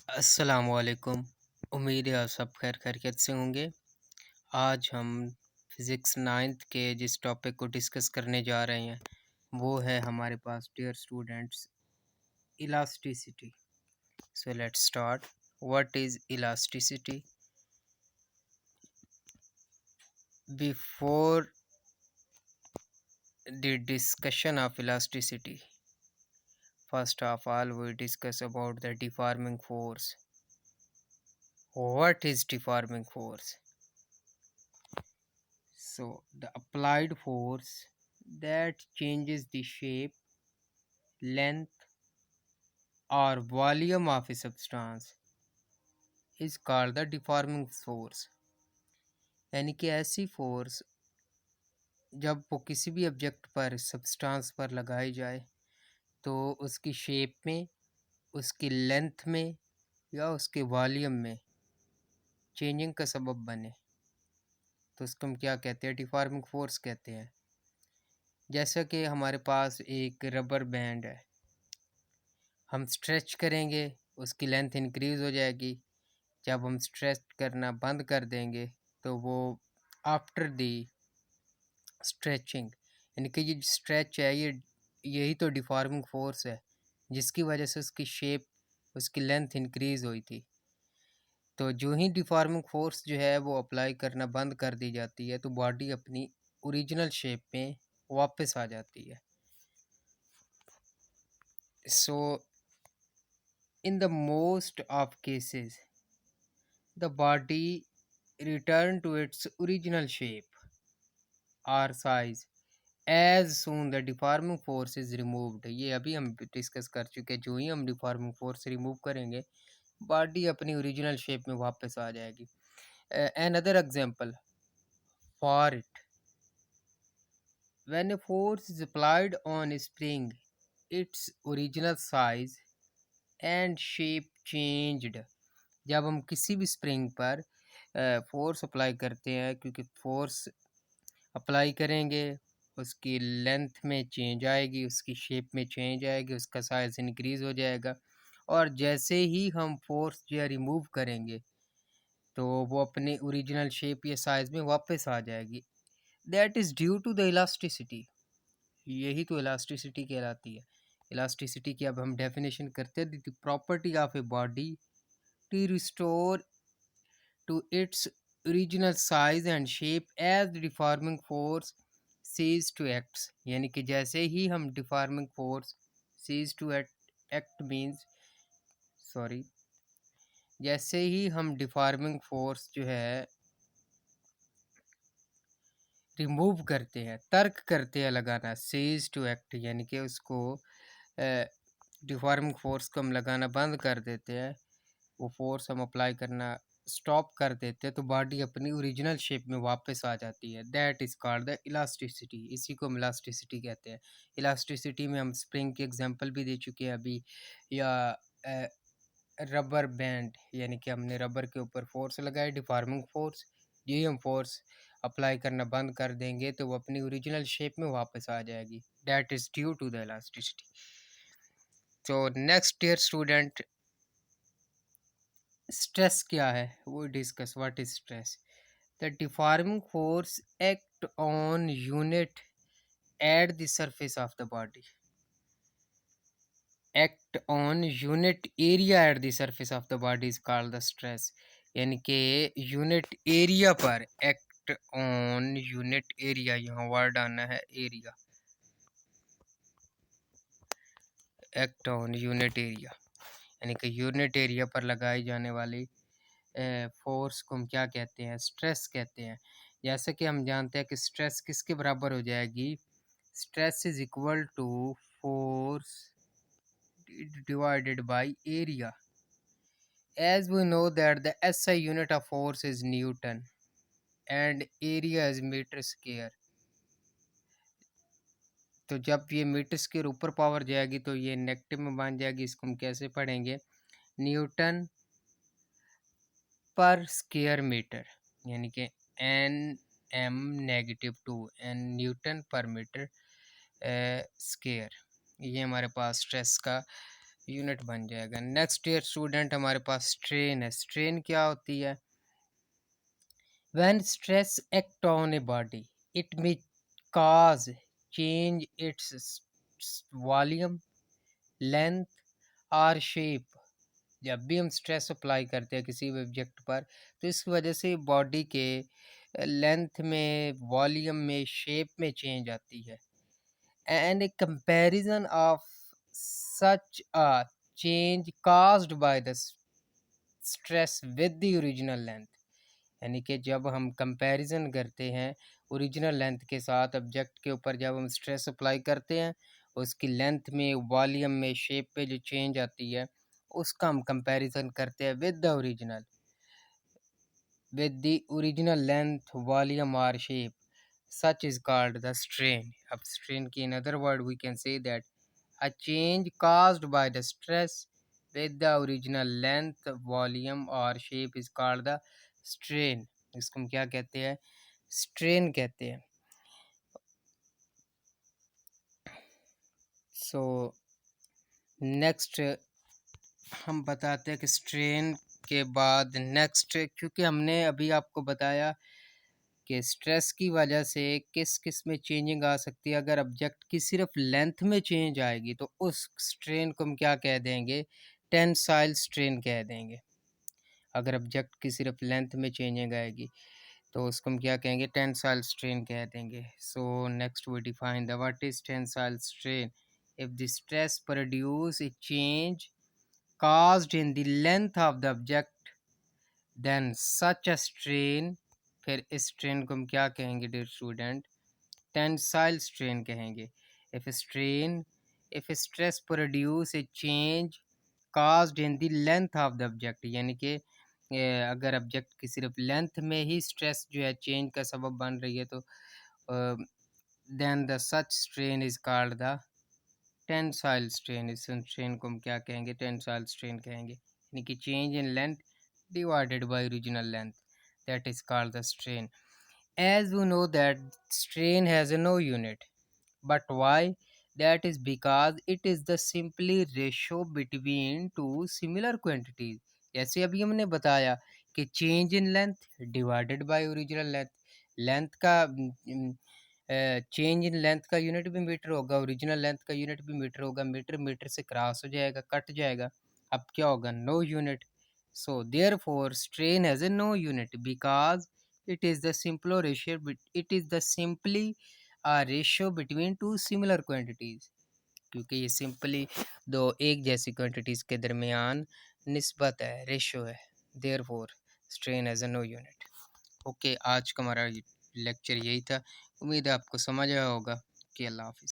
अस्सलामुअलैकुम। उम्मीद है आप सब खैर खैरियत से होंगे। आज हम फिज़िक्स 9th के जिस टॉपिक को डिस्कस करने जा रहे हैं वो है हमारे पास dear students elasticity. So let's start. What is elasticity? Before the discussion of elasticity, first of all we discuss about the deforming force. What is deforming force? So the applied force that changes the shape, length or volume of a substance is called the deforming force। यानी कि ऐसी force जब वो किसी भी object पर substance पर लगाई जाए तो उसकी शेप में, उसकी लेंथ में या उसके वॉल्यूम में चेंजिंग का सबब बने तो उसको हम क्या कहते हैं? डिफॉर्मिंग फोर्स कहते हैं। जैसा कि हमारे पास एक रबर बैंड है, हम स्ट्रेच करेंगे उसकी लेंथ इंक्रीज़ हो जाएगी। जब हम स्ट्रेच करना बंद कर देंगे तो वो आफ्टर दी स्ट्रेचिंग, यानी कि ये स्ट्रेच है, यही तो डिफॉर्मिंग फोर्स है जिसकी वजह से उसकी शेप, उसकी लेंथ इंक्रीज़ हुई थी। तो जो ही डिफॉर्मिंग फोर्स जो है वो अप्लाई करना बंद कर दी जाती है तो बॉडी अपनी ओरिजिनल शेप में वापस आ जाती है। So in the most of cases the body return to its original shape or size as soon the deforming force is removed। ये अभी हम डिस्कस कर चुके हैं। जो ही हम डिफॉर्मिंग फोर्स रिमूव करेंगे बॉडी अपनी ओरिजिनल शेप में वापस आ जाएगी। another example for it, when a force is applied on a spring its original size and shape changed। जब हम किसी भी स्प्रिंग पर फोर्स अप्लाई करते हैं, क्योंकि फोर्स अप्लाई करेंगे उसकी लेंथ में चेंज आएगी, उसकी शेप में चेंज आएगी, उसका साइज़ इंक्रीज़ हो जाएगा और जैसे ही हम फोर्स जो है रिमूव करेंगे तो वो अपने ओरिजिनल शेप या साइज़ में वापस आ जाएगी। That is due to the elasticity. यही तो इलास्टिसिटी कहलाती है। इलास्टिसिटी की अब हम डेफिनेशन करते हैं। The property of a body to restore to its original size and shape as the deforming force cease to act। यानी कि जैसे ही हम deforming force cease to act means sorry जैसे ही हम डिफॉर्मिंग फोर्स जो है रिमूव करते हैं, तर्क करते हैं लगाना, cease to act यानी कि उसको डिफॉर्मिंग फोर्स को हम लगाना बंद कर देते हैं, वो फोर्स हम अप्लाई करना स्टॉप कर देते हैं तो बॉडी अपनी ओरिजिनल शेप में वापस आ जाती है। That is called the elasticity. इसी को हम इलास्टिसिटी कहते हैं। इलास्टिसिटी में हम स्प्रिंग की एग्जांपल भी दे चुके हैं अभी, या रबर बैंड, यानी कि हमने रबर के ऊपर फोर्स लगाई, डिफॉर्मिंग फोर्स। यही हम फोर्स अप्लाई करना बंद कर देंगे तो वो अपनी ओरिजिनल शेप में वापस आ जाएगी। That is due to the elasticity. तो नेक्स्ट ईयर स्टूडेंट, स्ट्रेस क्या है वो discuss. What is stress? The deforming force act on unit at the surface of the body, act on unit area at the surface of the body is called the stress. यानी कि unit area पर act on unit area, यहाँ word आना है area, act on unit area, यानी कि unit area पर लगाई जाने वाली फोर्स को हम क्या कहते हैं? स्ट्रेस कहते हैं। जैसे कि हम जानते हैं कि स्ट्रेस किसके बराबर हो जाएगी? Stress is equal to force divided by area. As we know that the SI unit of force is newton and area is metre square. तो जब ये मीटर स्क्वायर ऊपर पावर जाएगी तो ये नेगेटिव में बन जाएगी। इसको हम कैसे पढ़ेंगे? न्यूटन पर स्क्वायर मीटर, यानी कि Nm-2 एन न्यूटन पर मीटर स्क्वायर। ये हमारे पास स्ट्रेस का यूनिट बन जाएगा। नेक्स्ट ईयर स्टूडेंट हमारे पास स्ट्रेन है। स्ट्रेन क्या होती है? When stress act on a body, it may cause change its volume, length और shape। जब भी हम स्ट्रेस अप्लाई करते हैं किसी भी ऑब्जेक्ट पर, तो इसकी वजह से बॉडी के लेंथ में, वॉल्यूम में, शेप में चेंज आती है। And A comparison of such a change caused by the stress with the original length, यानी कि जब हम कंपैरिजन करते हैं ओरिजिनल लेंथ के साथ ऑब्जेक्ट के ऊपर, जब हम स्ट्रेस अप्लाई करते हैं, उसकी लेंथ में, वॉल्यूम में, शेप पे जो चेंज आती है, उसका हम कंपैरिजन करते हैं with the original length, volume और shape, such is called the strain. अब strain की in other word we can say that a change caused by the stress with the original length, volume और shape is called the strain. इसको हम क्या कहते हैं? strain कहते हैं। so next हम बताते हैं कि strain के बाद नेक्स्ट, क्योंकि हमने अभी आपको बताया कि स्ट्रेस की वजह से किस किस में चेंजिंग आ सकती है। अगर ऑब्जेक्ट की सिर्फ लेंथ में चेंज आएगी तो उस स्ट्रेन को हम क्या कह देंगे? टेंसाइल स्ट्रेन कह देंगे। अगर ऑब्जेक्ट की सिर्फ लेंथ में चेंजिंग आएगी तो उसको हम क्या कहेंगे? टेंसाइल स्ट्रेन कह देंगे। So next we define the what is tensile strain. If the stress produce a change caused in the length of the object, then such a strain, फिर इस स्ट्रेन को हम क्या कहेंगे डियर स्टूडेंट? टेंसाइल स्ट्रेन कहेंगे। If strain, if stress produce a change caused in the length of the object, यानी कि अगर ऑब्जेक्ट की सिर्फ लेंथ में ही स्ट्रेस जो है चेंज का सबब बन रही है, तो then the such strain is called the tensile strain. इस स्ट्रेन को हम क्या कहेंगे? टेंसाइल स्ट्रेन कहेंगे, यानी कि change in length divided by original length, that is called the strain. As we know that strain has no unit, but why? That is because it is the simply ratio between two similar quantities. जैसे अभी हमने बताया कि change in length divided by original length, length का change in length का unit भी metre होगा, original length का यूनिट भी मीटर होगा। मीटर मीटर से क्रॉस हो जाएगा, कट जाएगा, अब क्या होगा? No unit. So therefore strain has a no unit because it is the simpler ratio it is the simply a ratio between two similar quantities, क्योंकि ये सिंपली दो एक जैसी क्वांटिटीज के दरमियान निस्बत है, रेशो है। Therefore strain has a no unit. Okay, आज का हमारा लेक्चर यही था। उम्मीद है आपको समझ आया होगा। कि अल्लाह हाफिज़।